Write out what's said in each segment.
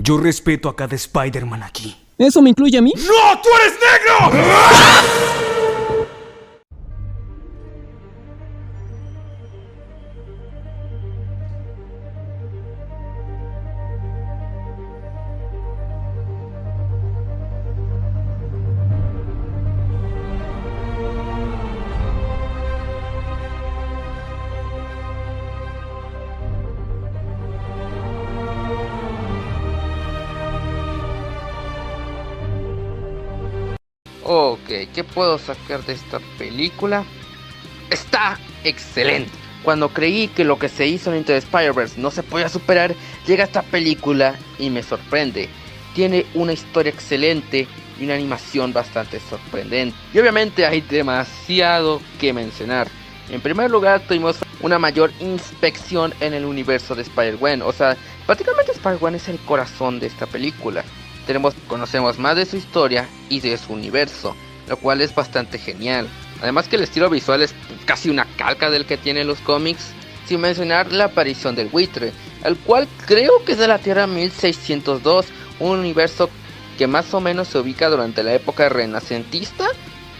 Yo respeto a cada Spider-Man aquí. ¿Eso me incluye a mí? ¡No! ¡Tú eres negro! Ok, ¿qué puedo sacar de esta película? Está excelente. Cuando creí que lo que se hizo en Into the Spider-Verse no se podía superar, llega esta película y me sorprende. Tiene una historia excelente y una animación bastante sorprendente. Y obviamente hay demasiado que mencionar. En primer lugar, tuvimos una mayor inspección en el universo de Spider-Gwen. O sea, prácticamente Spider-Gwen es el corazón de esta película. Conocemos más de su historia y de su universo, lo cual es bastante genial. Además que el estilo visual es casi una calca del que tienen los cómics, sin mencionar la aparición del buitre, el cual creo que es de la Tierra 1602, un universo que más o menos se ubica durante la época renacentista.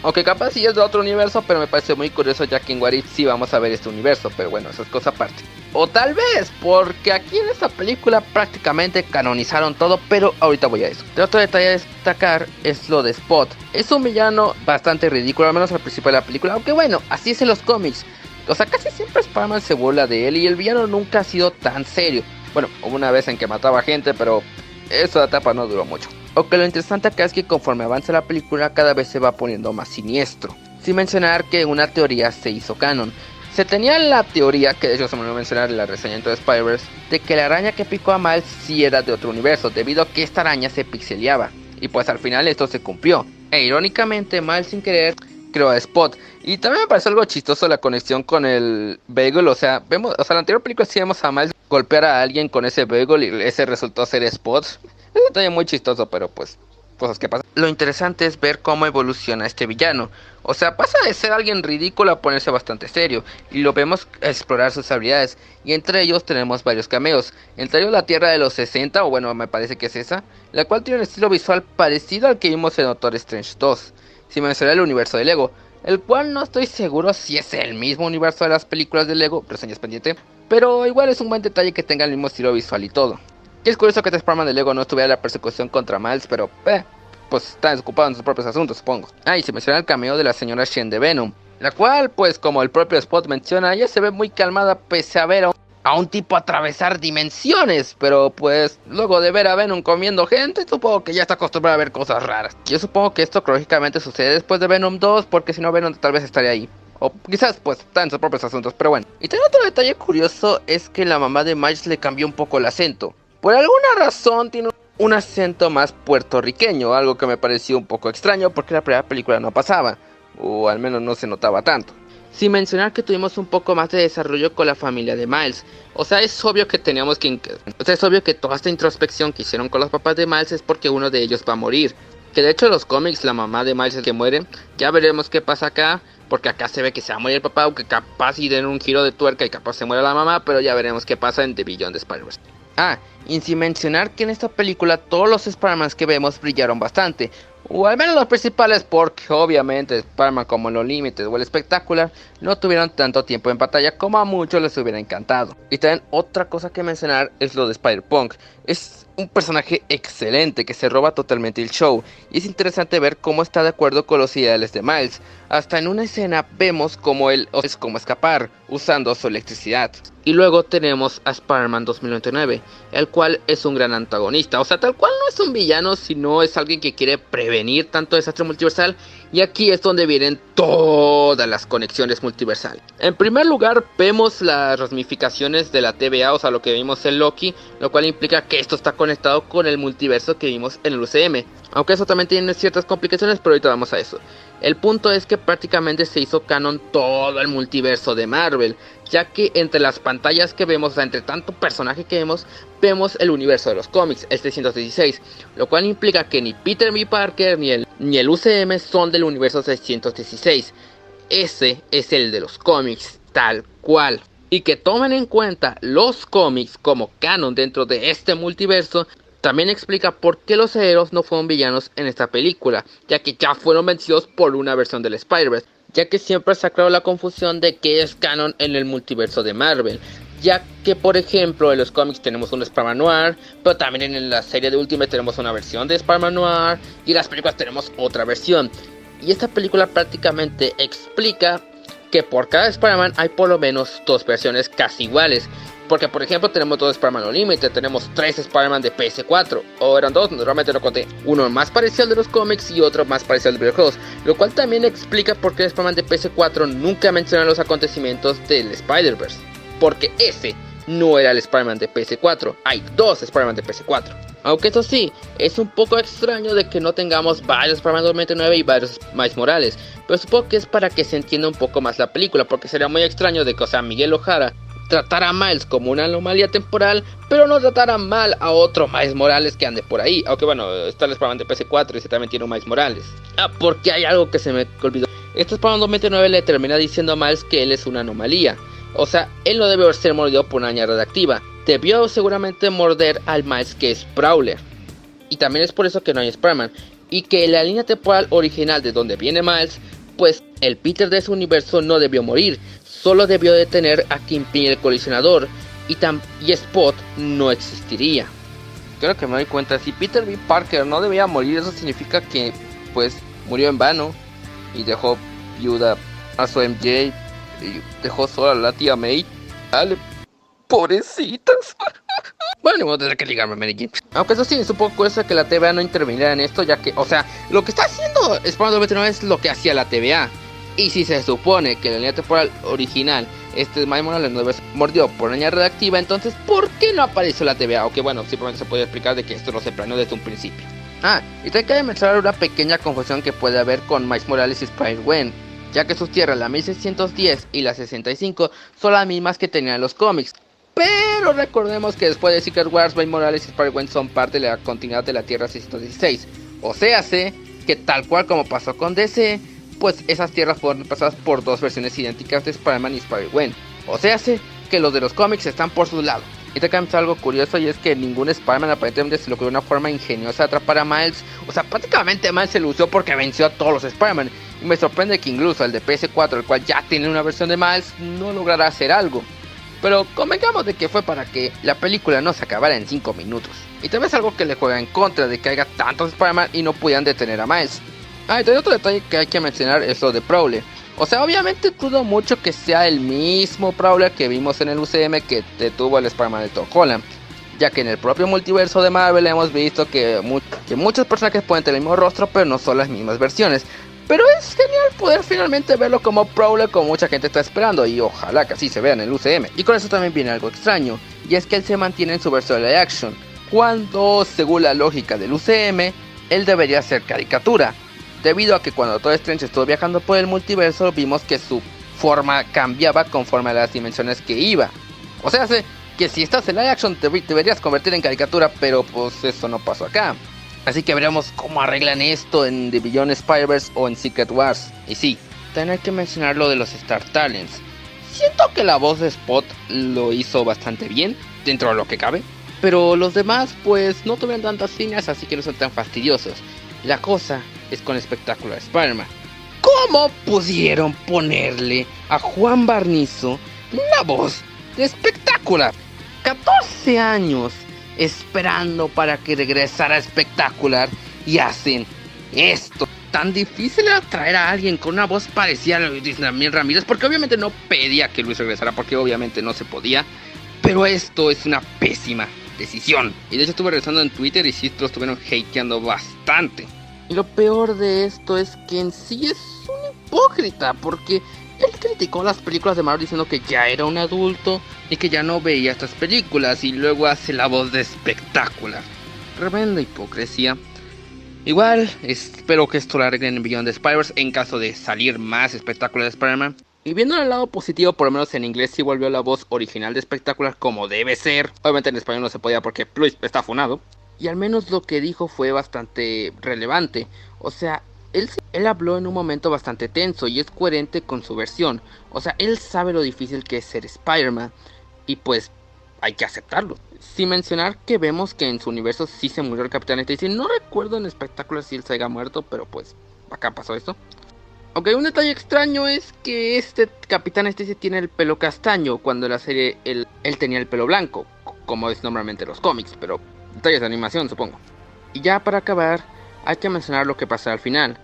Aunque capaz sí es de otro universo, pero me parece muy curioso ya que en What If sí vamos a ver este universo, pero bueno, eso es cosa aparte. O tal vez, porque aquí en esta película prácticamente canonizaron todo, pero ahorita voy a eso. El otro detalle a destacar es lo de Spot. Es un villano bastante ridículo, al menos al principio de la película, aunque bueno, así es en los cómics. O sea, casi siempre Spider-Man se burla de él y el villano nunca ha sido tan serio. Bueno, hubo una vez en que mataba gente, pero esa etapa no duró mucho. Aunque lo interesante acá es que conforme avanza la película cada vez se va poniendo más siniestro. Sin mencionar que una teoría se hizo canon. Se tenía la teoría, que de hecho se me olvidó mencionar en la reseña de Spider-Verse, de que la araña que picó a Miles sí era de otro universo, debido a que esta araña se pixeleaba. Y pues al final esto se cumplió. E irónicamente Miles sin querer creó a Spot. Y también me parece algo chistoso la conexión con el Bagel. O sea, en la anterior película sí vemos a Miles golpear a alguien con ese Bagel y ese resultó ser Spot. Es un detalle muy chistoso, pero pues cosas que pasan. Lo interesante es ver cómo evoluciona este villano. O sea, pasa de ser alguien ridículo a ponerse bastante serio. Y lo vemos explorar sus habilidades. Y entre ellos tenemos varios cameos. Entre ellos la Tierra de los 60, o bueno, me parece que es esa. La cual tiene un estilo visual parecido al que vimos en Doctor Strange 2. Sin mencionar el universo de Lego. El cual no estoy seguro si es el mismo universo de las películas de Lego. Reseñas pendiente. Pero igual es un buen detalle que tenga el mismo estilo visual y todo. Y es curioso que este Spider-Man de Lego no estuviera en la persecución contra Miles, pero pues están ocupados en sus propios asuntos, supongo. Ah, y se menciona el cameo de la señora Shen de Venom, la cual, pues como el propio Spot menciona, ella se ve muy calmada pese a ver a un tipo atravesar dimensiones, pero pues luego de ver a Venom comiendo gente, supongo que ya está acostumbrada a ver cosas raras. Yo supongo que esto cronológicamente sucede después de Venom 2, porque si no Venom tal vez estaría ahí. O quizás pues está en sus propios asuntos, pero bueno. Y también otro detalle curioso es que la mamá de Miles le cambió un poco el acento. Por alguna razón tiene un acento más puertorriqueño, algo que me pareció un poco extraño porque la primera película no pasaba, o al menos no se notaba tanto. Sin mencionar que tuvimos un poco más de desarrollo con la familia de Miles. O sea, es obvio que es obvio que toda esta introspección que hicieron con los papás de Miles es porque uno de ellos va a morir. Que de hecho en los cómics la mamá de Miles es el que muere. Ya veremos qué pasa acá, porque acá se ve que se va a morir el papá, aunque capaz y den un giro de tuerca y capaz se muere la mamá, pero ya veremos qué pasa en The Beyond the Spider-Verse. Ah, y sin mencionar que en esta película todos los Spider-Man que vemos brillaron bastante. O al menos los principales, porque obviamente Spider-Man como Los Límites o el Espectacular no tuvieron tanto tiempo en pantalla como a muchos les hubiera encantado. Y también otra cosa que mencionar es lo de Spider-Punk. Es un personaje excelente que se roba totalmente el show. Y es interesante ver cómo está de acuerdo con los ideales de Miles. Hasta en una escena vemos cómo él es como escapar usando su electricidad. Y luego tenemos a Spider-Man 2099, el cual es un gran antagonista. O sea, tal cual no es un villano, sino es alguien que quiere prevenir tanto desastre multiversal. Y aquí es donde vienen todas las conexiones multiversales. En primer lugar, vemos las ramificaciones de la TVA, o sea, lo que vimos en Loki, lo cual implica que esto está conectado con el multiverso que vimos en el UCM. Aunque eso también tiene ciertas complicaciones, pero ahorita vamos a eso. El punto es que prácticamente se hizo canon todo el multiverso de Marvel, ya que entre las pantallas que vemos, o sea, entre tanto personaje que vemos el universo de los cómics, el 616, lo cual implica que ni Peter B. Parker ni el UCM son del universo 616. Ese es el de los cómics, tal cual. Y que tomen en cuenta los cómics como canon dentro de este multiverso También explica por qué los herederos no fueron villanos en esta película, ya que ya fueron vencidos por una versión del Spider-Verse, ya que siempre se ha creado la confusión de qué es canon en el multiverso de Marvel, ya que por ejemplo en los cómics tenemos un Spider-Man Noir, pero también en la serie de Ultimate tenemos una versión de Spider-Man Noir, y en las películas tenemos otra versión, y esta película prácticamente explica que por cada Spider-Man hay por lo menos dos versiones casi iguales. Porque por ejemplo tenemos dos Spider-Man Unlimited, tenemos tres Spider-Man de PS4, o eran dos, realmente lo conté. Uno más parecido al de los cómics y otro más parecido al de videojuegos. Lo cual también explica por qué el Spider-Man de PS4 nunca menciona los acontecimientos del Spider-Verse. Porque ese no era el Spider-Man de PS4, hay dos Spider-Man de PS4. Aunque eso sí, es un poco extraño de que no tengamos varios Spider-Man 2099 y varios Miles Morales. Pero supongo que es para que se entienda un poco más la película, porque sería muy extraño de que, Miguel O'Hara tratara a Miles como una anomalía temporal, pero no tratara mal a otro Miles Morales que ande por ahí. Aunque bueno, está el Spider-Man de PS4 y ese también tiene un Miles Morales. Porque hay algo que se me olvidó. Este Spider-Man 2099 le termina diciendo a Miles que él es una anomalía. O sea, él no debe ser mordido por una araña radioactiva. Debió seguramente morder al Miles que es Prowler. Y también es por eso que no hay Spider-Man. Y que en la línea temporal original de donde viene Miles, pues el Peter de ese universo no debió morir. Solo debió detener a Kingpin el colisionador. Y Spot no existiría. Creo que me doy cuenta, si Peter B. Parker no debía morir, eso significa que pues murió en vano. Y dejó viuda a su MJ. Y dejó sola a la tía May. Dale, pobrecitas. Bueno, voy a tener que ligarme a Mary Jane. Aunque eso sí, es un poco curioso que la TVA no interviniera en esto, ya que, lo que está haciendo Spider-Man 2099 es lo que hacía la TVA. Y si se supone que la línea temporal original, Miles Morales no mordió por una araña radioactiva, entonces, ¿por qué no apareció la TVA? Aunque bueno, simplemente se puede explicar de que esto no se planeó desde un principio. Y también cabe mencionar una pequeña confusión que puede haber con Miles Morales y Spider-Gwen, ya que sus tierras, la 1610 y la 65, son las mismas que tenían los cómics. Pero recordemos que después de Secret Wars, Miles Morales y Spider-Gwen son parte de la continuidad de la Tierra 616. O sea, que tal cual como pasó con DC, pues esas tierras fueron pasadas por dos versiones idénticas de Spider-Man y Spider-Gwen. O sea, que los de los cómics están por su lado. Y te cambia algo curioso, y es que ningún Spider-Man aparentemente se logró de una forma ingeniosa atrapar a Miles. O sea, prácticamente Miles se lució porque venció a todos los Spider-Man. Y me sorprende que incluso el de PS4, el cual ya tiene una versión de Miles, no logrará hacer algo. Pero convengamos de que fue para que la película no se acabara en 5 minutos. Y tal vez algo que le juega en contra de que haya tantos Spider-Man y no pudieran detener a Miles. Y también otro detalle que hay que mencionar es lo de Prowler. O sea, obviamente dudo mucho que sea el mismo Prowler que vimos en el UCM que detuvo al Spider-Man de Tom Holland, ya que en el propio multiverso de Marvel hemos visto que muchos personajes pueden tener el mismo rostro, pero no son las mismas versiones. Pero es genial poder finalmente verlo como Prowler, como mucha gente está esperando, y ojalá que así se vea en el UCM. Y con eso también viene algo extraño, y es que él se mantiene en su versión de live action, cuando según la lógica del UCM, él debería ser caricatura, debido a que cuando Doctor Strange estuvo viajando por el multiverso, vimos que su forma cambiaba conforme a las dimensiones que iba. O sea, que si estás en live action te deberías convertir en caricatura, pero pues eso no pasó acá. Así que veremos cómo arreglan esto en The Beyond Spider-Verse o en Secret Wars. Y sí, también hay que mencionar lo de los Star Talents. Siento que la voz de Spot lo hizo bastante bien, dentro de lo que cabe. Pero los demás pues no tuvieron tantas líneas, así que no son tan fastidiosos. La cosa es con Spectacular Spider-Man. ¿Cómo pudieron ponerle a Juan Barnizo la voz de Spectacular? 14 años esperando para que regresara Spectacular y hacen esto. Tan difícil era traer a alguien con una voz parecida a Luis Ramírez, porque obviamente no pedía que Luis regresara, porque obviamente no se podía. Pero esto es una pésima decisión. Y de hecho estuve revisando en Twitter y sí lo estuvieron hateando bastante. Y lo peor de esto es que en sí es un hipócrita, porque él criticó las películas de Marvel diciendo que ya era un adulto y que ya no veía estas películas, y luego hace la voz de Spectacular. Tremenda hipocresía. Igual, espero que esto lo arreglen en Beyond the Spider-Verse en caso de salir más Spectacular de Spider-Man. Y viendo el lado positivo, por lo menos en inglés sí volvió la voz original de Spectacular como debe ser. Obviamente en español no se podía porque Luis está funado. Y al menos lo que dijo fue bastante relevante. O sea, él habló en un momento bastante tenso y es coherente con su versión. O sea, él sabe lo difícil que es ser Spider-Man. Y pues hay que aceptarlo. Sin mencionar que vemos que en su universo sí se murió el Capitán Stacy. No recuerdo en espectáculos si él se haya muerto, pero pues acá pasó esto. Ok, un detalle extraño es que este Capitán Stacy tiene el pelo castaño, cuando en la serie él tenía el pelo blanco, como es normalmente en los cómics, pero detalles de animación supongo. Y ya para acabar, hay que mencionar lo que pasa al final.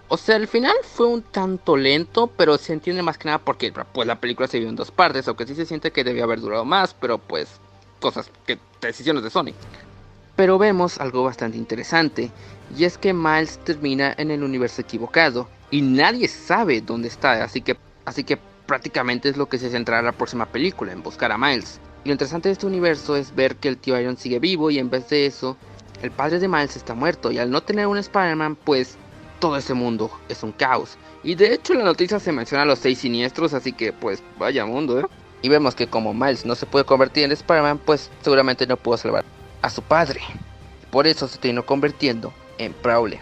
O sea, el final fue un tanto lento, pero se entiende más que nada porque pues la película se vio en dos partes, aunque sí se siente que debió haber durado más, pero pues decisiones de Sony. Pero vemos algo bastante interesante, y es que Miles termina en el universo equivocado, y nadie sabe dónde está, así que prácticamente es lo que se centrará la próxima película, en buscar a Miles. Y lo interesante de este universo es ver que el tío Iron sigue vivo, y en vez de eso, el padre de Miles está muerto, y al no tener un Spider-Man, pues todo ese mundo es un caos. Y de hecho en la noticia se menciona a los 6 siniestros, así que pues vaya mundo, Y vemos que como Miles no se puede convertir en Spider-Man, pues seguramente no pudo salvar a su padre. Por eso se terminó convirtiendo en Prowler.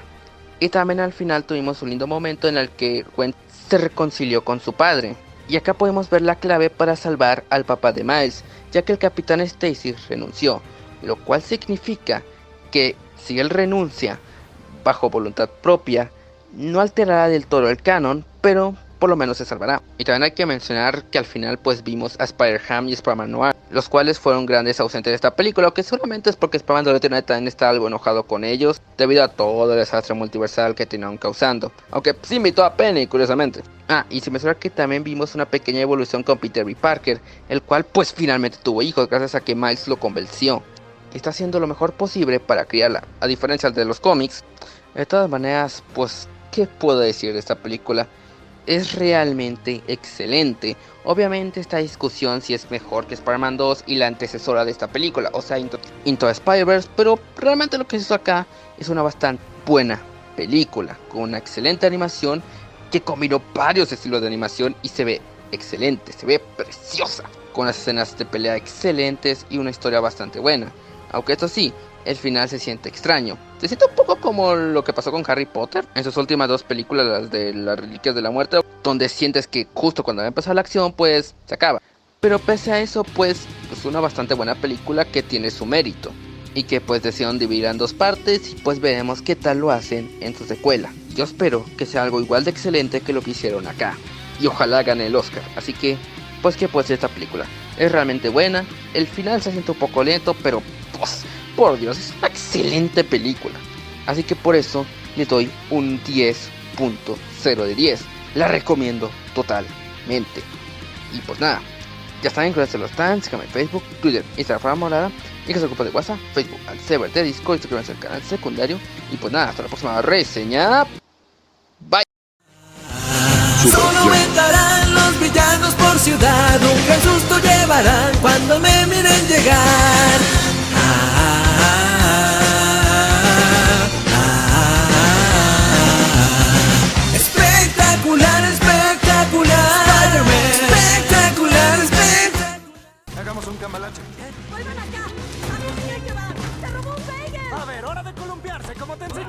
Y también al final tuvimos un lindo momento en el que Gwen se reconcilió con su padre. Y acá podemos ver la clave para salvar al papá de Miles, ya que el Capitán Stacy renunció, lo cual significa que si él renuncia bajo voluntad propia, no alterará del todo el canon, pero por lo menos se salvará. Y también hay que mencionar que al final pues vimos a Spider-Ham y Spider-Man Noir, los cuales fueron grandes ausentes de esta película, que seguramente es porque Spider-Man de Internet también está algo enojado con ellos, debido a todo el desastre multiversal que terminaron causando, aunque sí invitó a Penny curiosamente. Y sin mencionar que también vimos una pequeña evolución con Peter B. Parker, el cual pues finalmente tuvo hijos gracias a que Miles lo convenció. Está haciendo lo mejor posible para criarla, a diferencia de los cómics. De todas maneras, pues, ¿qué puedo decir de esta película? Es realmente excelente. Obviamente esta discusión si es mejor que Spider-Man 2 y la antecesora de esta película, o sea, Into the Spider-Verse, pero realmente lo que se hizo acá es una bastante buena película, con una excelente animación que combinó varios estilos de animación y se ve excelente, se ve preciosa, con unas escenas de pelea excelentes y una historia bastante buena. Aunque esto sí, el final se siente extraño. Se siente un poco como lo que pasó con Harry Potter en sus últimas dos películas, las de las Reliquias de la Muerte, donde sientes que justo cuando va a empezar la acción, pues se acaba. Pero pese a eso, pues es una bastante buena película que tiene su mérito. Y que pues decidieron dividirla en dos partes y pues veremos qué tal lo hacen en su secuela. Yo espero que sea algo igual de excelente que lo que hicieron acá. Y ojalá gane el Oscar. Así que, pues qué puede ser esta película. Es realmente buena. El final se siente un poco lento, pero pues, por Dios, es una excelente película. Así que por eso le doy un 10.0 de 10. La recomiendo totalmente. Y pues nada, ya saben que los están. Síganme en Facebook, Twitter, Instagram, Morada. Y que se ocupe de WhatsApp, Facebook, al server de Discord y suscríbanse al canal secundario. Y pues nada, hasta la próxima reseña. Bye. Solo aumentarán los villanos por ciudad, un gran susto llevarán cuando me miren llegar. Espectacular, espectacular, Spider-Man. Espectacular, espectacular. Hagamos un cambalache. ¡Vuelvan acá! ¡A ver quién que va! ¡Se robó un Vegas! A ver, hora de columpiarse, como te enseñé.